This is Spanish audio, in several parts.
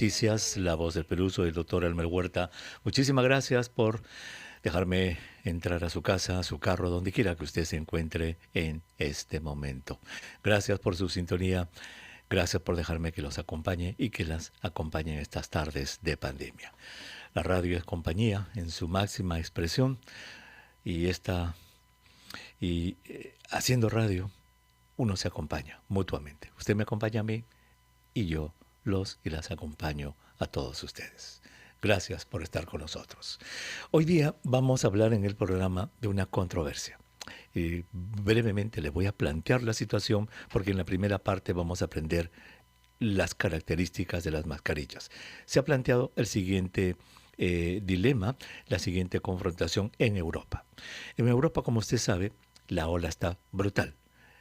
Noticias, La Voz del Perú, soy el doctor Elmer Huerta. Muchísimas gracias por dejarme entrar a su casa, a su carro, donde quiera que usted se encuentre en este momento. Gracias por su sintonía, gracias por dejarme que los acompañe y que las acompañe en estas tardes de pandemia. La radio es compañía en su máxima expresión y haciendo radio uno se acompaña mutuamente. Usted me acompaña a mí y yo los y las acompaño a todos ustedes. Gracias por estar con nosotros. Hoy día vamos a hablar en el programa de una controversia. Brevemente le voy a plantear la situación porque en la primera parte vamos a aprender las características de las mascarillas. Se ha planteado el siguiente dilema, la siguiente confrontación en Europa. En Europa, como usted sabe, la ola está brutal.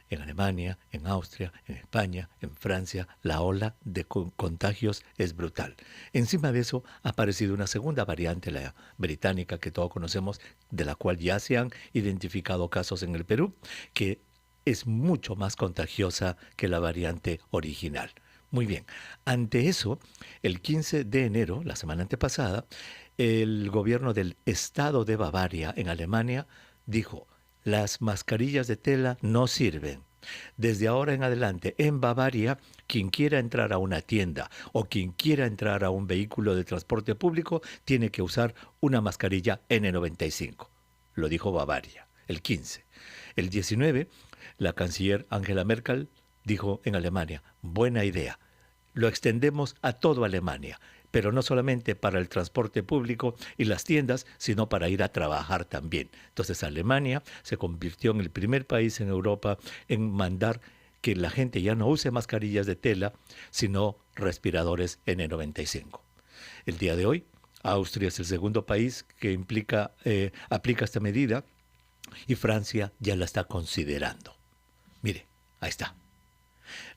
En Alemania, en Austria, en España, en Francia, la ola de contagios es brutal. Encima de eso ha aparecido una segunda variante, la británica, que todos conocemos, de la cual ya se han identificado casos en el Perú, que es mucho más contagiosa que la variante original. Muy bien, ante eso, el 15 de enero, la semana antepasada, el gobierno del estado de Bavaria, en Alemania, dijo: las mascarillas de tela no sirven. Desde ahora en adelante, en Bavaria, quien quiera entrar a una tienda o quien quiera entrar a un vehículo de transporte público tiene que usar una mascarilla N95. Lo dijo Bavaria, el 15. El 19, la canciller Angela Merkel dijo en Alemania: buena idea, lo extendemos a toda Alemania, pero no solamente para el transporte público y las tiendas, sino para ir a trabajar también. Entonces Alemania se convirtió en el primer país en Europa en mandar que la gente ya no use mascarillas de tela, sino respiradores N95. El día de hoy, Austria es el segundo país que aplica esta medida y Francia ya la está considerando. Mire, ahí está.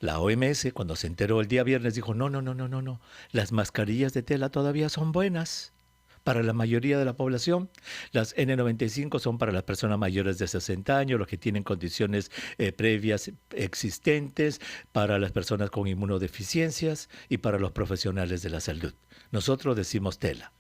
La OMS, cuando se enteró el día viernes, dijo: no, las mascarillas de tela todavía son buenas para la mayoría de la población. Las N95 son para las personas mayores de 60 años, los que tienen condiciones previas existentes, para las personas con inmunodeficiencias y para los profesionales de la salud. Nosotros decimos tela.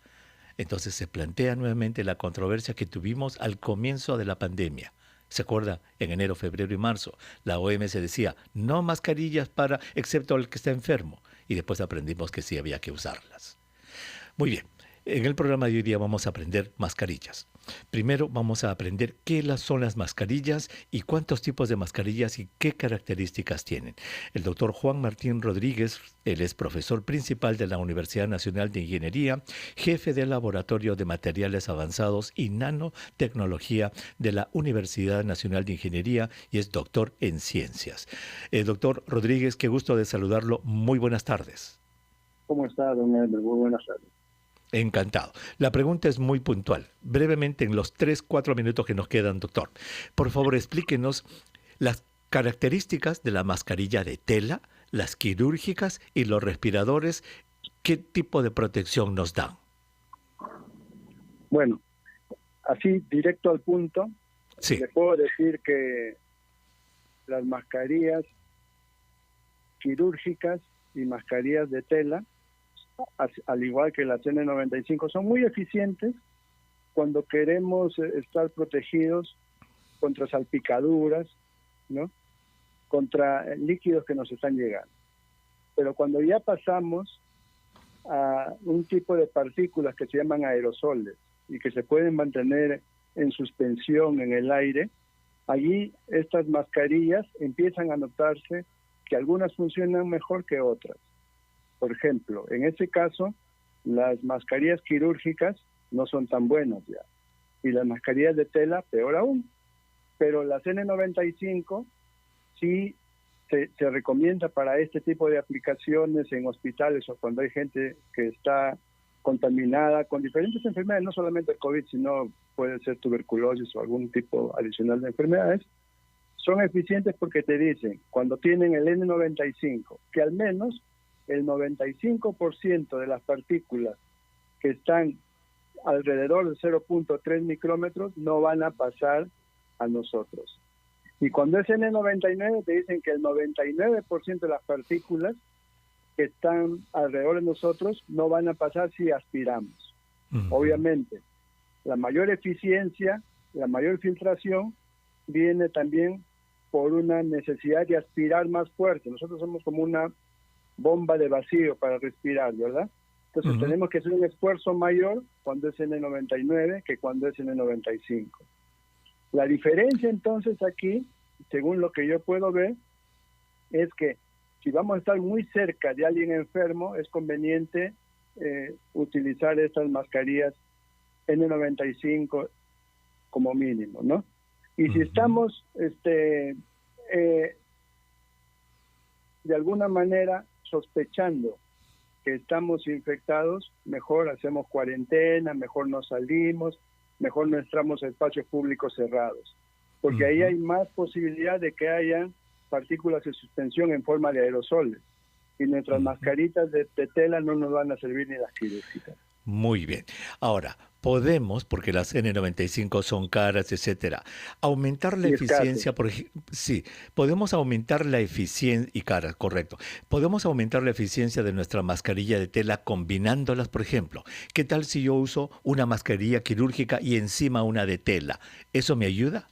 Entonces se plantea nuevamente la controversia que tuvimos al comienzo de la pandemia. ¿Se acuerda? En enero, febrero y marzo, la OMS decía: no mascarillas excepto el que está enfermo. Y después aprendimos que sí había que usarlas. Muy bien. En el programa de hoy día vamos a aprender mascarillas. Primero vamos a aprender qué son las mascarillas y cuántos tipos de mascarillas y qué características tienen. El doctor Juan Martín Rodríguez, él es profesor principal de la Universidad Nacional de Ingeniería, jefe del Laboratorio de Materiales Avanzados y Nanotecnología de la Universidad Nacional de Ingeniería y es doctor en ciencias. Doctor Rodríguez, qué gusto de saludarlo. Muy buenas tardes. ¿Cómo está, don Elmer? Muy buenas tardes. Encantado. La pregunta es muy puntual. Brevemente, en los 3-4 minutos que nos quedan, doctor, por favor explíquenos las características de la mascarilla de tela, las quirúrgicas y los respiradores. ¿Qué tipo de protección nos dan? Bueno, así directo al punto, sí. Le puedo decir que las mascarillas quirúrgicas y mascarillas de tela, al igual que las N95, son muy eficientes cuando queremos estar protegidos contra salpicaduras, ¿no? Contra líquidos que nos están llegando. Pero cuando ya pasamos a un tipo de partículas que se llaman aerosoles y que se pueden mantener en suspensión en el aire, allí estas mascarillas empiezan a notarse que algunas funcionan mejor que otras. Por ejemplo, en ese caso, las mascarillas quirúrgicas no son tan buenas ya, y las mascarillas de tela peor aún. Pero las N95 sí se recomienda para este tipo de aplicaciones en hospitales o cuando hay gente que está contaminada con diferentes enfermedades, no solamente el COVID, sino puede ser tuberculosis o algún tipo adicional de enfermedades. Son eficientes porque te dicen, cuando tienen el N95, que al menos el 95% de las partículas que están alrededor de 0.3 micrómetros no van a pasar a nosotros. Y cuando es N99 te dicen que el 99% de las partículas que están alrededor de nosotros no van a pasar si aspiramos. Obviamente, la mayor eficiencia, la mayor filtración viene también por una necesidad de aspirar más fuerte. Nosotros somos como una bomba de vacío para respirar, ¿verdad? Entonces tenemos que hacer un esfuerzo mayor cuando es N99 que cuando es N95. La diferencia entonces aquí, según lo que yo puedo ver, es que si vamos a estar muy cerca de alguien enfermo, es conveniente utilizar estas mascarillas N95 como mínimo, ¿no? Y si estamos de alguna manera sospechando que estamos infectados, mejor hacemos cuarentena, mejor no salimos, mejor no entramos a espacios públicos cerrados, porque ahí hay más posibilidad de que haya partículas de suspensión en forma de aerosoles, y nuestras mascaritas de tela no nos van a servir ni las quirúrgicas. Muy bien. Ahora, podemos, porque las N95 son caras, etcétera, aumentar la eficiencia, por ejemplo, sí, podemos aumentar la eficiencia, y caras, correcto, podemos aumentar la eficiencia de nuestra mascarilla de tela combinándolas, por ejemplo. ¿Qué tal si yo uso una mascarilla quirúrgica y encima una de tela? ¿Eso me ayuda?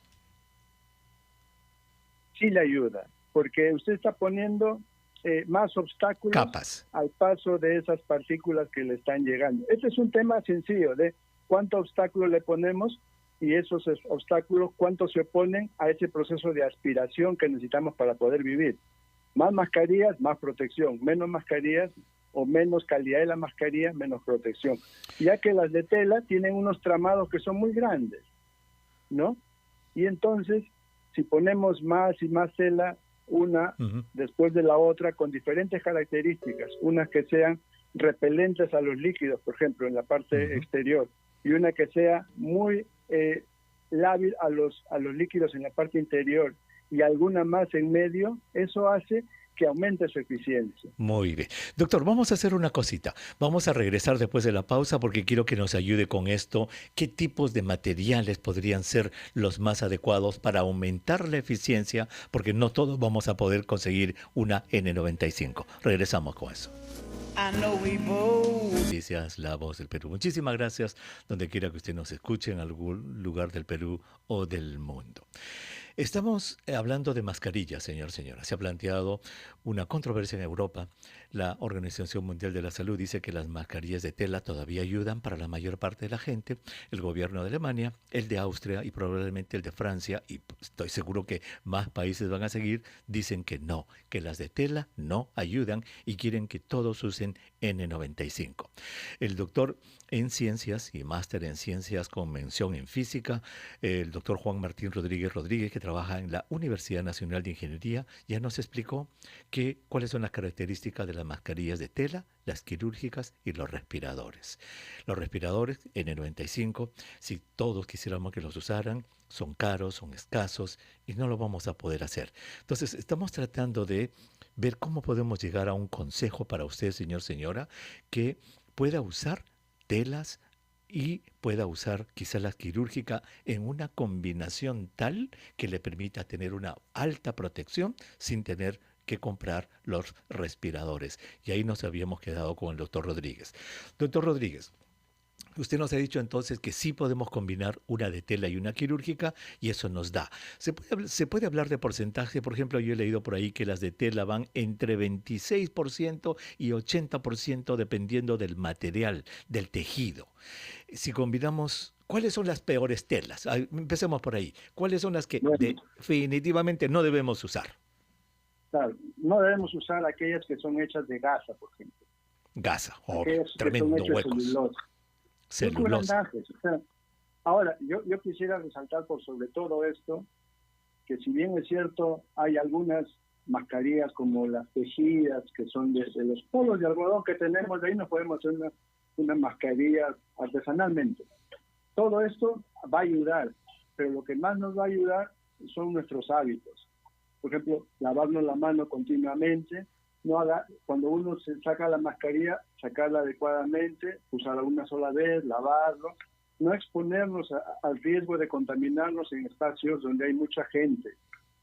Sí le ayuda, porque usted está poniendo más obstáculos capas al paso de esas partículas que le están llegando. Este es un tema sencillo de cuántos obstáculos le ponemos y esos obstáculos cuánto se oponen a ese proceso de aspiración que necesitamos para poder vivir. Más mascarillas, más protección. Menos mascarillas o menos calidad de la mascarilla, menos protección. Ya que las de tela tienen unos tramados que son muy grandes, ¿no? Y entonces, si ponemos más y más tela, una después de la otra, con diferentes características, unas que sean repelentes a los líquidos, por ejemplo, en la parte exterior, y una que sea muy lábil a los líquidos en la parte interior, y alguna más en medio, eso hace que aumente su eficiencia. Muy bien. Doctor, vamos a hacer una cosita. Vamos a regresar después de la pausa porque quiero que nos ayude con esto. ¿Qué tipos de materiales podrían ser los más adecuados para aumentar la eficiencia? Porque no todos vamos a poder conseguir una N95. Regresamos con eso. Noticias La Voz del Perú. Muchísimas gracias donde quiera que usted nos escuche, en algún lugar del Perú o del mundo. Estamos hablando de mascarillas, señora. Se ha planteado una controversia en Europa. La Organización Mundial de la Salud dice que las mascarillas de tela todavía ayudan para la mayor parte de la gente. El gobierno de Alemania, el de Austria y probablemente el de Francia, y estoy seguro que más países van a seguir, dicen que no, que las de tela no ayudan y quieren que todos usen N95. El doctor en ciencias y máster en ciencias con mención en física, el doctor Juan Martín Rodríguez, que trabaja en la Universidad Nacional de Ingeniería, ya nos explicó cuáles son las características de las mascarillas de tela, las quirúrgicas y los respiradores. Los respiradores N95, si todos quisiéramos que los usaran, son caros, son escasos y no lo vamos a poder hacer. Entonces, estamos tratando de ver cómo podemos llegar a un consejo para usted, señora, que pueda usar telas y pueda usar quizá la quirúrgica en una combinación tal que le permita tener una alta protección sin tener que comprar los respiradores. Y ahí nos habíamos quedado con el doctor Rodríguez. Doctor Rodríguez, usted nos ha dicho entonces que sí podemos combinar una de tela y una quirúrgica y eso nos da. ¿Se puede hablar de porcentaje? Por ejemplo, yo he leído por ahí que las de tela van entre 26% y 80% dependiendo del material, del tejido. Si combinamos, ¿cuáles son las peores telas? Empecemos por ahí. ¿Cuáles son las que definitivamente no debemos usar? Claro, no debemos usar aquellas que son hechas de gasa, por ejemplo. Gasa, tremendo huecos. Celulosa. O sea, ahora, yo quisiera resaltar por sobre todo esto, que si bien es cierto, hay algunas mascarillas como las tejidas, que son de los polos de algodón que tenemos, de ahí no podemos hacer una mascarilla artesanalmente. Todo esto va a ayudar, pero lo que más nos va a ayudar son nuestros hábitos. Por ejemplo, lavarnos la mano continuamente, cuando uno se saca la mascarilla, sacarla adecuadamente, usarla una sola vez, lavarlo, no exponernos al riesgo de contaminarnos en espacios donde hay mucha gente,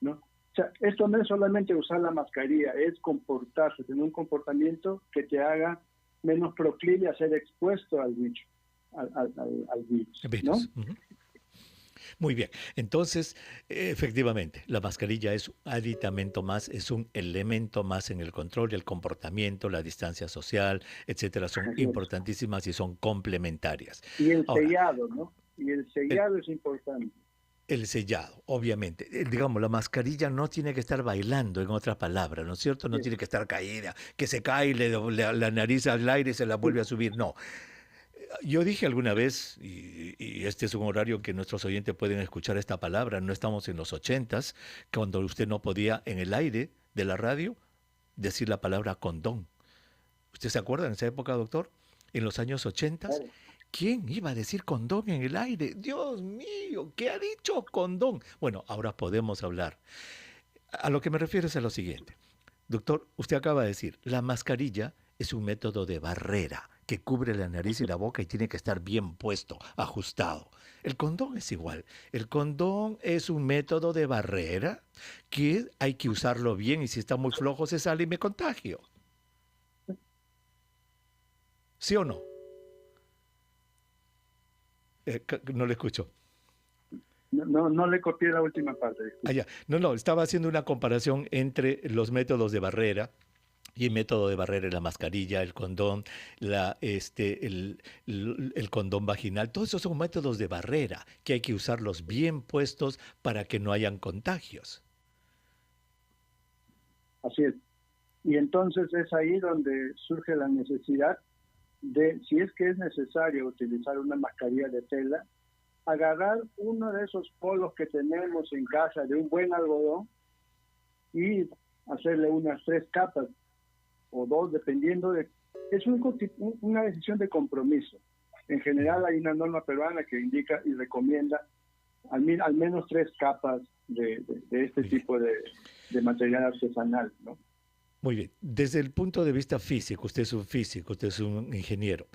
¿no? O sea, esto no es solamente usar la mascarilla, es comportarse, tener un comportamiento que te haga menos proclive a ser expuesto al bicho, al virus, ¿no? Virus. Muy bien, entonces efectivamente la mascarilla es un aditamento más, es un elemento más en el control del comportamiento, la distancia social, etcétera, son Así es. importantísimas y son complementarias. Y el Ahora, sellado, ¿no? Y el el, sellado es importante. el sellado, obviamente. Digamos, la mascarilla no tiene que estar bailando, en otra palabra, ¿no es cierto? No Sí. tiene que estar caída, que se cae y la nariz al aire y se la vuelve a subir. No. Yo dije alguna vez, y este es un horario que nuestros oyentes pueden escuchar esta palabra, no estamos en los 80s, cuando usted no podía en el aire de la radio decir la palabra condón. ¿Usted se acuerda en esa época, doctor? En los años 80s, Claro. ¿quién iba a decir condón en el aire? Dios mío, ¿qué ha dicho condón? Bueno, ahora podemos hablar. A lo que me refiero es a lo siguiente. Doctor, usted acaba de decir, la mascarilla es un método de barrera que cubre la nariz y la boca y tiene que estar bien puesto, ajustado. El condón es igual. El condón es un método de barrera que hay que usarlo bien y si está muy flojo se sale y me contagio. ¿Sí o no? No le escucho. No le copié la última parte, Ah, disculpe. ya. No, estaba haciendo una comparación entre los métodos de barrera y el método de barrera es la mascarilla, el condón, el condón vaginal. Todos esos son métodos de barrera que hay que usarlos bien puestos para que no hayan contagios. Así es. Y entonces es ahí donde surge la necesidad de, si es que es necesario utilizar una mascarilla de tela, agarrar uno de esos polos que tenemos en casa de un buen algodón y hacerle unas 3 capas o 2, dependiendo de... Es una decisión de compromiso. En general hay una norma peruana que indica y recomienda al menos 3 capas de este Muy bien. tipo de material artesanal, ¿no? Muy bien. Desde el punto de vista físico, usted es un físico, usted es un ingeniero.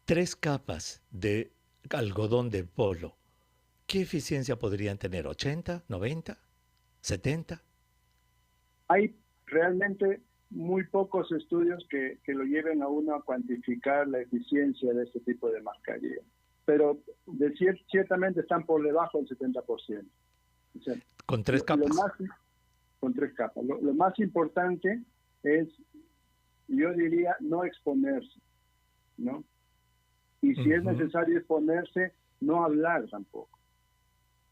3 capas de algodón de polo, ¿qué eficiencia podrían tener? ¿80, 90, 70? Hay realmente muy pocos estudios que lo lleven a uno a cuantificar la eficiencia de este tipo de mascarilla, pero ciertamente están por debajo del 70%. O sea, ¿Con tres lo capas? más, con 3 capas. Lo más importante es, yo diría, no exponerse, ¿no? Y si es necesario exponerse, no hablar tampoco.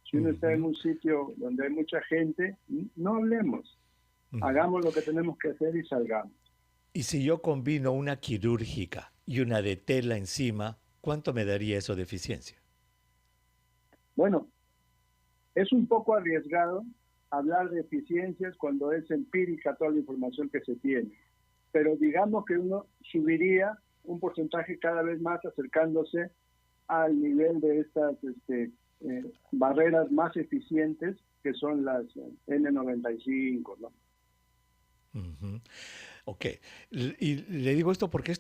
Si uno está en un sitio donde hay mucha gente, no hablemos. Hagamos lo que tenemos que hacer y salgamos. Y si yo combino una quirúrgica y una de tela encima, ¿cuánto me daría eso de eficiencia? Bueno, es un poco arriesgado hablar de eficiencias cuando es empírica toda la información que se tiene, pero digamos que uno subiría un porcentaje cada vez más acercándose al nivel de estas barreras más eficientes que son las N95, ¿no? Ok, y le digo esto porque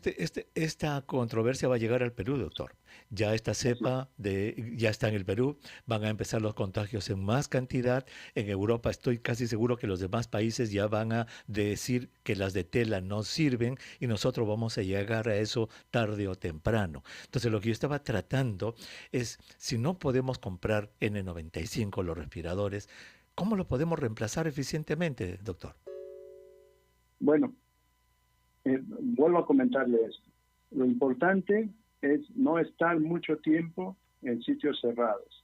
esta controversia va a llegar al Perú, doctor. Ya esta cepa ya está en el Perú, van a empezar los contagios en más cantidad. En Europa estoy casi seguro que los demás países ya van a decir que las de tela no sirven y nosotros vamos a llegar a eso tarde o temprano. Entonces lo que yo estaba tratando es, si no podemos comprar N95, los respiradores, ¿cómo lo podemos reemplazar eficientemente, doctor? Bueno, vuelvo a comentarle esto. Lo importante es no estar mucho tiempo en sitios cerrados.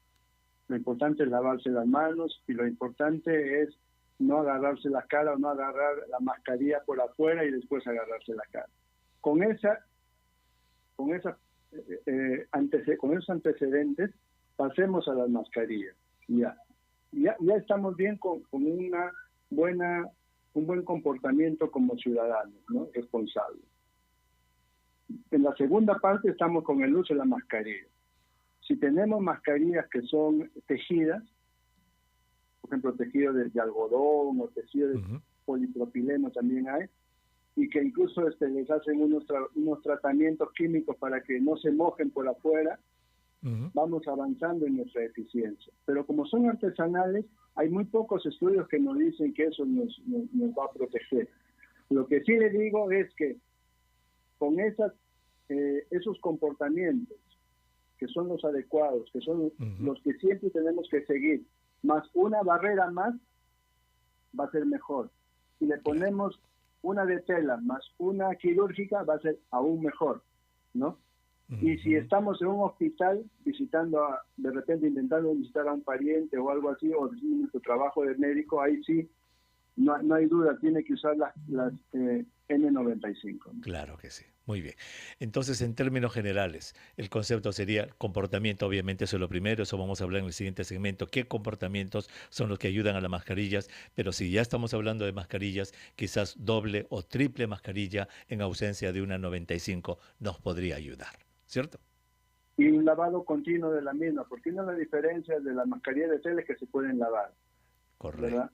Lo importante es lavarse las manos y lo importante es no agarrarse la cara o no agarrar la mascarilla por afuera y después agarrarse la cara. Con esos antecedentes, pasemos a las mascarillas. Ya estamos bien con un buen comportamiento como ciudadanos, ¿no? Responsables. En la segunda parte estamos con el uso de la mascarilla. Si tenemos mascarillas que son tejidas, por ejemplo, tejido de algodón o tejido de polipropileno también hay, y que incluso les hacen unos tratamientos químicos para que no se mojen por afuera, vamos avanzando en nuestra eficiencia. Pero como son artesanales, hay muy pocos estudios que nos dicen que eso nos va a proteger. Lo que sí le digo es que con esos comportamientos, que son los adecuados, que son los que siempre tenemos que seguir, más una barrera más, va a ser mejor. Si le ponemos una de tela más una quirúrgica, va a ser aún mejor, ¿no? Y si estamos en un hospital de repente intentando visitar a un pariente o algo así, o haciendo nuestro trabajo de médico, ahí sí, no hay duda, tiene que usar las N95, ¿no? Claro que sí. Muy bien. Entonces, en términos generales, el concepto sería comportamiento, obviamente eso es lo primero, eso vamos a hablar en el siguiente segmento, qué comportamientos son los que ayudan a las mascarillas, pero si ya estamos hablando de mascarillas, quizás doble o triple mascarilla en ausencia de una 95 nos podría ayudar, ¿cierto? Y un lavado continuo de la misma, porque una de las diferencias de las mascarillas de tela es que se pueden lavar. Correcto. ¿Verdad?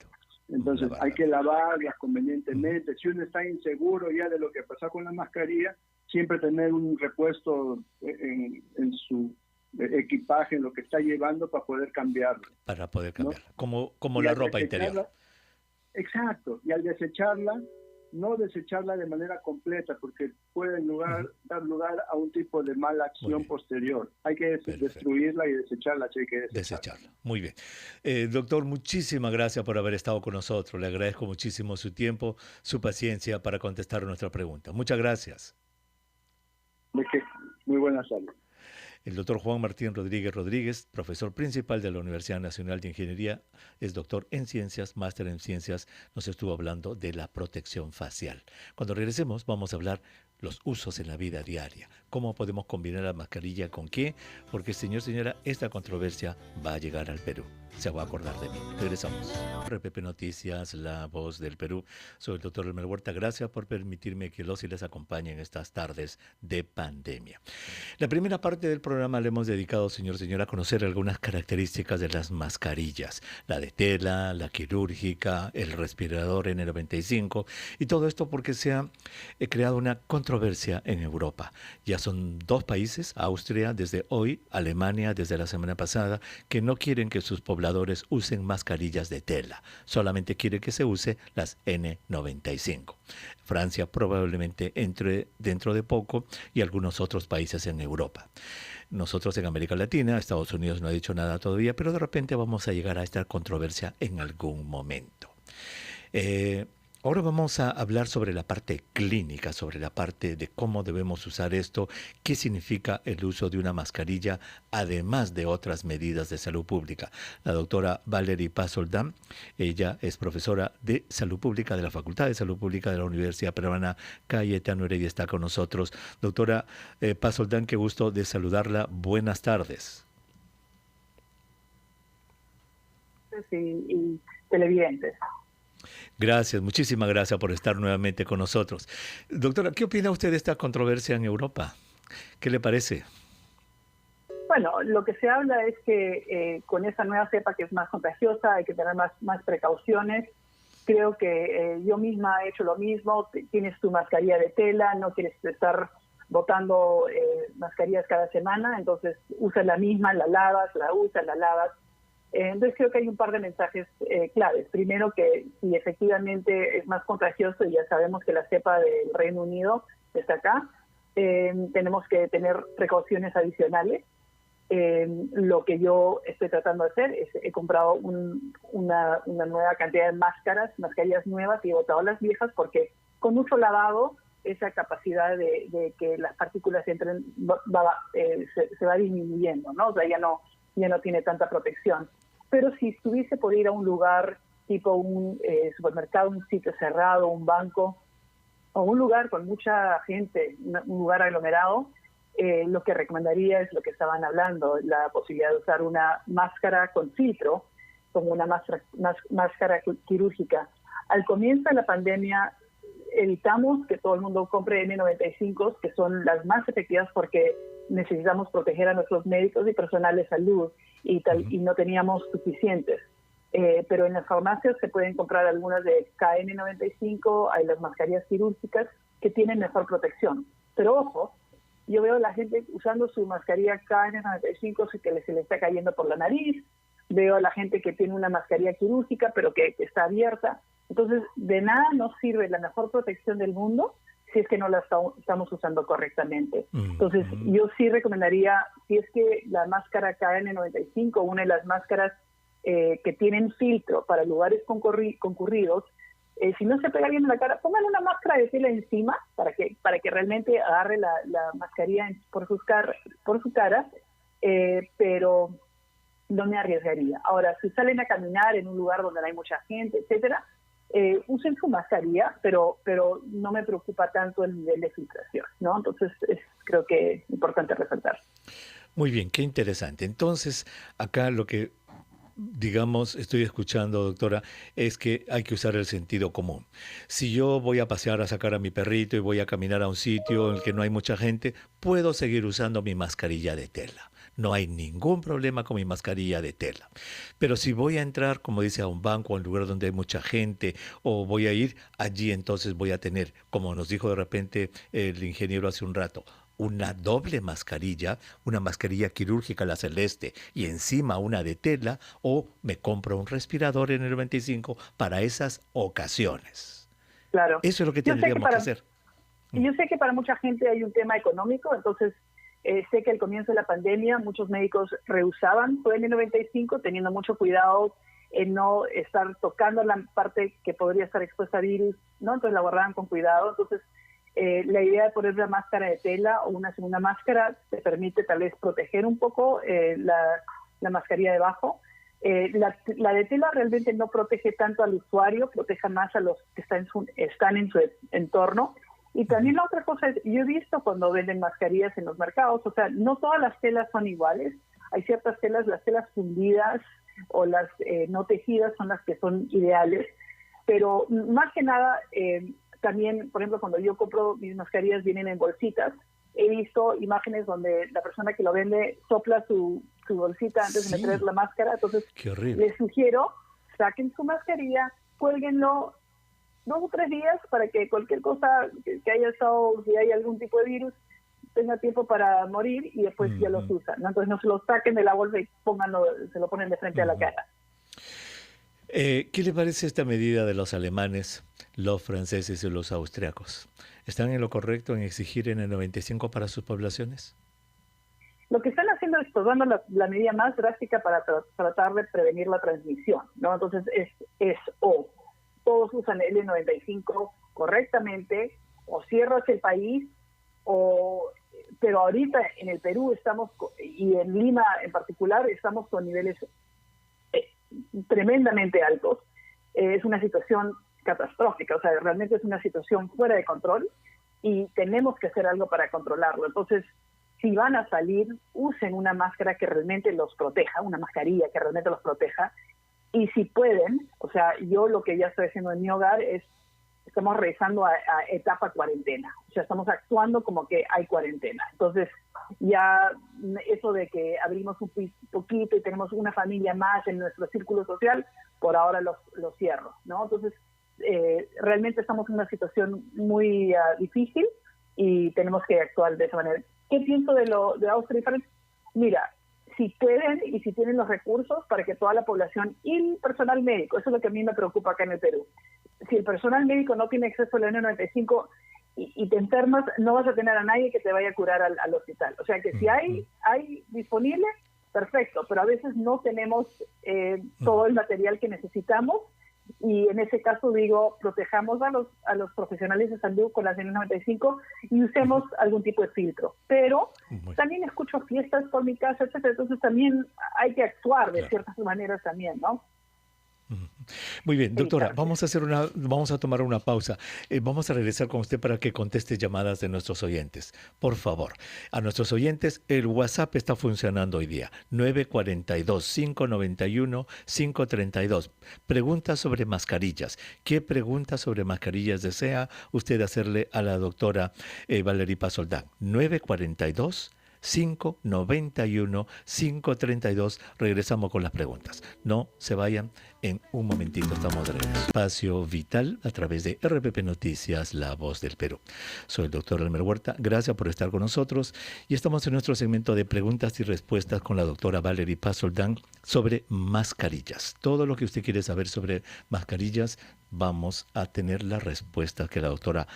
Entonces hay que lavarlas convenientemente. Si uno está inseguro ya de lo que pasa con la mascarilla, siempre tener un repuesto en su equipaje, en lo que está llevando para poder cambiarlo. Para poder cambiarla, ¿no? Como la ropa interior. Exacto, y al desecharla, no desecharla de manera completa, porque puede dar lugar a un tipo de mala acción posterior. Hay que destruirla y desecharla, hay que desecharla. Muy bien. Doctor, muchísimas gracias por haber estado con nosotros. Le agradezco muchísimo su tiempo, su paciencia para contestar nuestra pregunta. Muchas gracias. Muy buenas tardes. El doctor Juan Martín Rodríguez, profesor principal de la Universidad Nacional de Ingeniería, es doctor en ciencias, máster en ciencias, nos estuvo hablando de la protección facial. Cuando regresemos vamos a hablar los usos en la vida diaria, cómo podemos combinar la mascarilla con qué, porque señora, esta controversia va a llegar al Perú. Se va a acordar de mí. Regresamos. RPP Noticias, La Voz del Perú. Soy el doctor Elmer Huerta. Gracias por permitirme que los y les acompañe en estas tardes de pandemia. La primera parte del programa le hemos dedicado, señora, a conocer algunas características de las mascarillas. La de tela, la quirúrgica, el respirador N95 y todo esto porque se ha creado una controversia en Europa. Ya son 2 países, Austria desde hoy, Alemania desde la semana pasada, que no quieren que sus pobladores usen mascarillas de tela, solamente quiere que se use las N95. Francia probablemente entre dentro de poco y algunos otros países en Europa. Nosotros en América Latina, Estados Unidos no ha dicho nada todavía, pero de repente vamos a llegar a esta controversia en algún momento. Ahora vamos a hablar sobre la parte clínica, sobre la parte de cómo debemos usar esto, qué significa el uso de una mascarilla, además de otras medidas de salud pública. La doctora Valerie Paz-Soldán, ella es profesora de salud pública de la Facultad de Salud Pública de la Universidad Peruana Cayetano Heredia, está con nosotros. Doctora Paz-Soldán, qué gusto de saludarla. Buenas tardes. Sí, y televidentes. Gracias, muchísimas gracias por estar nuevamente con nosotros. Doctora, ¿qué opina usted de esta controversia en Europa? ¿Qué le parece? Bueno, lo que se habla es que con esa nueva cepa que es más contagiosa hay que tener más precauciones. Creo que yo misma he hecho lo mismo. Tienes tu mascarilla de tela, no quieres estar botando mascarillas cada semana, entonces usas la misma, la lavas, la usas, la lavas. Entonces creo que hay un par de mensajes claves. Primero, que si efectivamente es más contagioso, y ya sabemos que la cepa del Reino Unido está acá, tenemos que tener precauciones adicionales. Lo que yo estoy tratando de hacer es, he comprado una nueva cantidad de mascarillas nuevas, y he botado las viejas, porque con mucho lavado esa capacidad de que las partículas entren se va disminuyendo, ¿no? O sea, ya no tiene tanta protección. Pero si estuviese por ir a un lugar tipo un supermercado, un sitio cerrado, un banco, o un lugar con mucha gente, un lugar aglomerado, lo que recomendaría es lo que estaban hablando, la posibilidad de usar una máscara con filtro, como una máscara quirúrgica. Al comienzo de la pandemia evitamos que todo el mundo compre N95, que son las más efectivas porque necesitamos proteger a nuestros médicos y personal de salud, y no teníamos suficientes. Pero en las farmacias se pueden comprar algunas de KN95, hay las mascarillas quirúrgicas que tienen mejor protección. Pero ojo, yo veo a la gente usando su mascarilla KN95 que se le está cayendo por la nariz, veo a la gente que tiene una mascarilla quirúrgica pero que está abierta. Entonces, de nada nos sirve la mejor protección del mundo si es que no la estamos usando correctamente. Entonces, yo sí recomendaría, si es que la máscara KN95, una de las máscaras que tienen filtro para lugares concurridos, si no se pega bien en la cara, pongan una máscara de tela encima para que realmente agarre la mascarilla por su cara, pero no me arriesgaría. Ahora, si salen a caminar en un lugar donde no hay mucha gente, etcétera, usen su mascarilla, pero no me preocupa tanto el nivel de filtración, ¿no? Entonces, creo que es importante resaltar. Muy bien, qué interesante. Entonces, acá lo que digamos, estoy escuchando, doctora, es que hay que usar el sentido común. Si yo voy a pasear a sacar a mi perrito y voy a caminar a un sitio en el que no hay mucha gente, puedo seguir usando mi mascarilla de tela. No hay ningún problema con mi mascarilla de tela. Pero si voy a entrar, como dice, a un banco, a un lugar donde hay mucha gente, o voy a ir allí, entonces voy a tener, como nos dijo de repente el ingeniero hace un rato, una doble mascarilla, una mascarilla quirúrgica, la celeste, y encima una de tela, o me compro un respirador en el 95 para esas ocasiones. Claro. Eso es lo que tendríamos que hacer. Yo sé que para mucha gente hay un tema económico, entonces sé que al comienzo de la pandemia muchos médicos rehusaban su N95, teniendo mucho cuidado en no estar tocando la parte que podría estar expuesta a virus, ¿no? Entonces la guardaban con cuidado. Entonces, la idea de poner la máscara de tela o una segunda máscara te permite tal vez proteger un poco la mascarilla debajo. La de tela realmente no protege tanto al usuario, protege más a los que están en su entorno. Y también la otra cosa es, yo he visto cuando venden mascarillas en los mercados, o sea, no todas las telas son iguales. Hay ciertas telas, las telas fundidas o las no tejidas son las que son ideales, pero más que nada, también, por ejemplo, cuando yo compro mis mascarillas vienen en bolsitas. He visto imágenes donde la persona que lo vende sopla su bolsita antes de meter la máscara. Entonces, les sugiero, saquen su mascarilla, cuélguenlo 2 o 3 días para que cualquier cosa que haya estado, si hay algún tipo de virus, tenga tiempo para morir y después ya los usan, ¿no? Entonces no se lo saquen de la bolsa y se lo ponen de frente a la cara. ¿Qué le parece esta medida de los alemanes, los franceses y los austriacos? ¿Están en lo correcto en exigir N95 para sus poblaciones? Lo que están haciendo es tomando la medida más drástica para tratar de prevenir la transmisión, ¿no? Entonces es todos usan el N95 correctamente, o cierras el país, pero ahorita en el Perú estamos, y en Lima en particular, estamos con niveles tremendamente altos. Es una situación catastrófica, o sea, realmente es una situación fuera de control y tenemos que hacer algo para controlarlo. Entonces, si van a salir, usen una máscara que realmente los proteja, una mascarilla que realmente los proteja. Y si pueden, o sea, yo lo que ya estoy haciendo en mi hogar es, estamos regresando a etapa cuarentena. O sea, estamos actuando como que hay cuarentena. Entonces, ya eso de que abrimos un poquito y tenemos una familia más en nuestro círculo social, por ahora lo cierro, ¿no? Entonces, realmente estamos en una situación muy difícil y tenemos que actuar de esa manera. ¿Qué pienso de Austria y Francia? Mira, si pueden y si tienen los recursos para que toda la población y el personal médico, eso es lo que a mí me preocupa acá en el Perú. Si el personal médico no tiene acceso al N95 y te enfermas, no vas a tener a nadie que te vaya a curar al hospital. O sea que si hay disponible, perfecto, pero a veces no tenemos todo el material que necesitamos. Y en ese caso digo, protejamos a los profesionales de salud con la N95 y usemos algún tipo de filtro. Pero también escucho fiestas por mi casa, etcétera. Entonces también hay que actuar de ciertas maneras también, ¿no? Muy bien, doctora, vamos a tomar una pausa. Vamos a regresar con usted para que conteste llamadas de nuestros oyentes. Por favor, a nuestros oyentes, el WhatsApp está funcionando hoy día. 942-591-532. Preguntas sobre mascarillas. ¿Qué preguntas sobre mascarillas desea usted hacerle a la doctora Valerie Paz Soldán? 942 591-532. Regresamos con las preguntas. No se vayan, en un momentito estamos de regreso. Espacio Vital a través de RPP Noticias, La Voz del Perú. Soy el doctor Elmer Huerta, gracias por estar con nosotros y estamos en nuestro segmento de preguntas y respuestas con la doctora Valerie Paz-Soldán sobre mascarillas. Todo lo que usted quiere saber sobre mascarillas, vamos a tener la respuesta que la doctora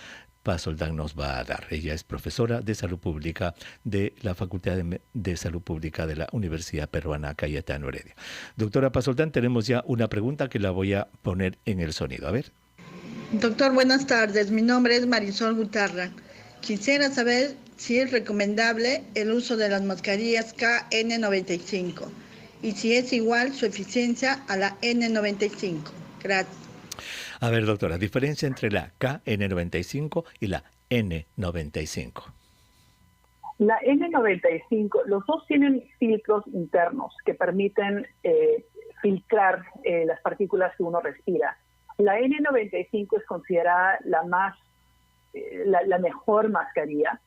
Paz-Soldán nos va a dar. Ella es profesora de Salud Pública de la Facultad de Salud Pública de la Universidad Peruana Cayetano Heredia. Doctora Paz-Soldán, tenemos ya una pregunta que la voy a poner en el sonido. A ver. Doctor, buenas tardes. Mi nombre es Marisol Gutarra. Quisiera saber si es recomendable el uso de las mascarillas KN95 y si es igual su eficiencia a la N95. Gracias. A ver, doctora, diferencia entre la KN95 y la N95. La N95, los dos tienen filtros internos que permiten filtrar las partículas que uno respira. La N95 es considerada la mejor mascarilla,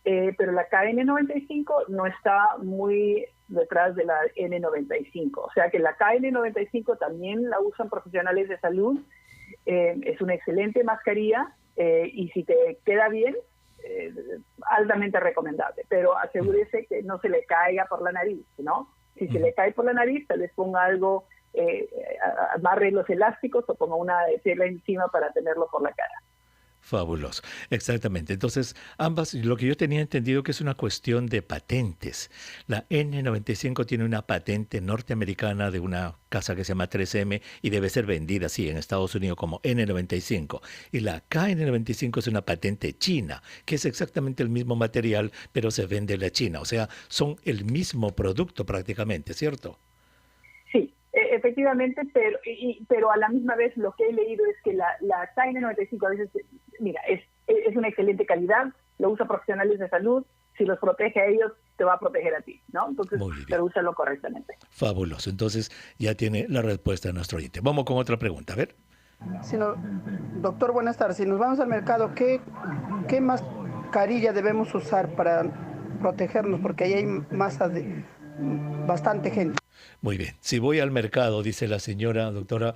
pero la KN95 no está muy detrás de la N95. O sea que la KN95 también la usan profesionales de salud. Es una excelente mascarilla y si te queda bien, altamente recomendable. Pero asegúrese que no se le caiga por la nariz, ¿no? Si se le cae por la nariz, tal vez ponga algo, amarre los elásticos o ponga una tela encima para tenerlo por la cara. Fabuloso, exactamente. Entonces, ambas, lo que yo tenía entendido que es una cuestión de patentes. La N95 tiene una patente norteamericana de una casa que se llama 3M y debe ser vendida así en Estados Unidos como N95. Y la KN95 es una patente china, que es exactamente el mismo material, pero se vende en la China. O sea, son el mismo producto prácticamente, ¿cierto? Sí. Efectivamente, pero a la misma vez lo que he leído es que la KN95 a veces, mira, es una excelente calidad, lo usan profesionales de salud, si los protege a ellos, te va a proteger a ti, ¿no? Entonces, pero úsalo correctamente. Fabuloso, entonces ya tiene la respuesta de nuestro oyente. Vamos con otra pregunta, a ver. Doctor, buenas tardes. Si nos vamos al mercado, ¿qué mascarilla debemos usar para protegernos? Porque ahí hay masa de bastante gente. Muy bien. Si voy al mercado, dice la señora doctora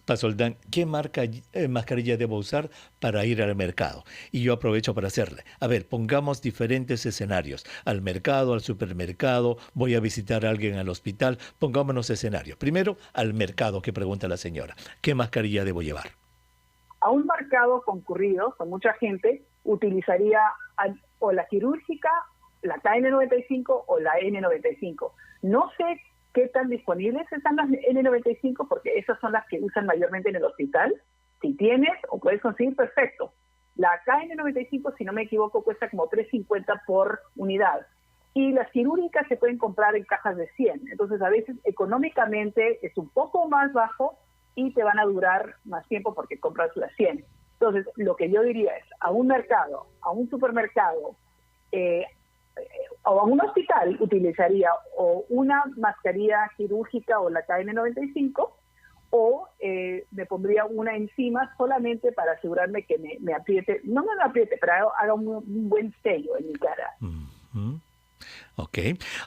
Paz-Soldán, ¿qué mascarilla debo usar para ir al mercado? Y yo aprovecho para hacerle. A ver, pongamos diferentes escenarios. Al mercado, al supermercado, voy a visitar a alguien al hospital. Pongámonos escenarios. Primero, al mercado, que pregunta la señora. ¿Qué mascarilla debo llevar? A un mercado concurrido, con mucha gente, utilizaría o la quirúrgica, la KN95 o la N95. No sé qué tan disponibles están las N95 porque esas son las que usan mayormente en el hospital. Si tienes o puedes conseguir, perfecto. La KN95, si no me equivoco, cuesta como $3.50 por unidad. Y las quirúrgicas se pueden comprar en cajas de 100. Entonces, a veces económicamente es un poco más bajo y te van a durar más tiempo porque compras las 100. Entonces, lo que yo diría es, a un mercado, a un supermercado, o a un hospital utilizaría o una mascarilla quirúrgica o la KN95 o me pondría una encima solamente para asegurarme que me apriete, no me apriete, pero haga un buen sello en mi cara. Ok.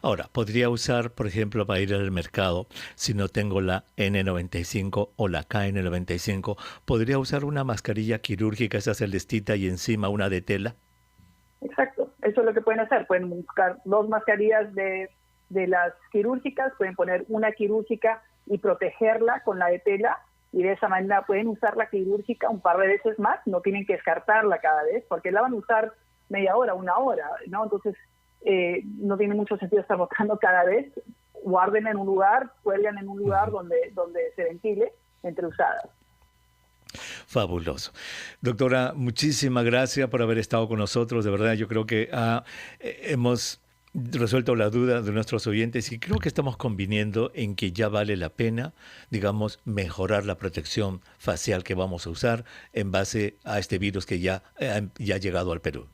Ahora, podría usar, por ejemplo, para ir al mercado, si no tengo la N95 o la KN95, ¿podría usar una mascarilla quirúrgica, esa celestita, y encima una de tela? Exacto, eso es lo que pueden hacer. Pueden buscar dos mascarillas de las quirúrgicas, pueden poner una quirúrgica y protegerla con la de tela, y de esa manera pueden usar la quirúrgica un par de veces más, no tienen que descartarla cada vez, porque la van a usar media hora, una hora, ¿no? Entonces, no tiene mucho sentido estar botando cada vez. Guarden en un lugar, cuelgan en un lugar donde se ventile entre usadas. Fabuloso. Doctora, muchísimas gracias por haber estado con nosotros. De verdad, yo creo que hemos resuelto la duda de nuestros oyentes y creo que estamos conviniendo en que ya vale la pena, digamos, mejorar la protección facial que vamos a usar en base a este virus que ya ha llegado al Perú.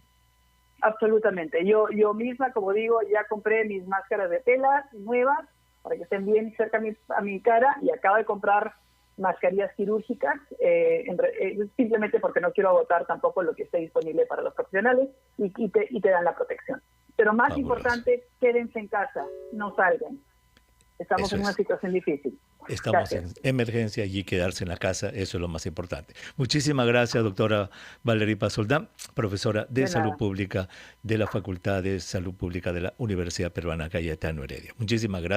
Absolutamente. Yo misma, como digo, ya compré mis máscaras de tela nuevas para que estén bien cerca a mi cara y acabo de comprar mascarillas quirúrgicas, simplemente porque no quiero agotar tampoco lo que esté disponible para los profesionales y te dan la protección. Pero más Fabuloso. importante, quédense en casa, no salgan. Estamos Eso en una es. situación difícil. Estamos Gracias. en emergencia y quedarse en la casa, eso es lo más importante. Muchísimas gracias, doctora Valerie Pazoldán, profesora de De Salud nada. Pública de la Facultad de Salud Pública de la Universidad Peruana Cayetano Heredia. Muchísimas gracias.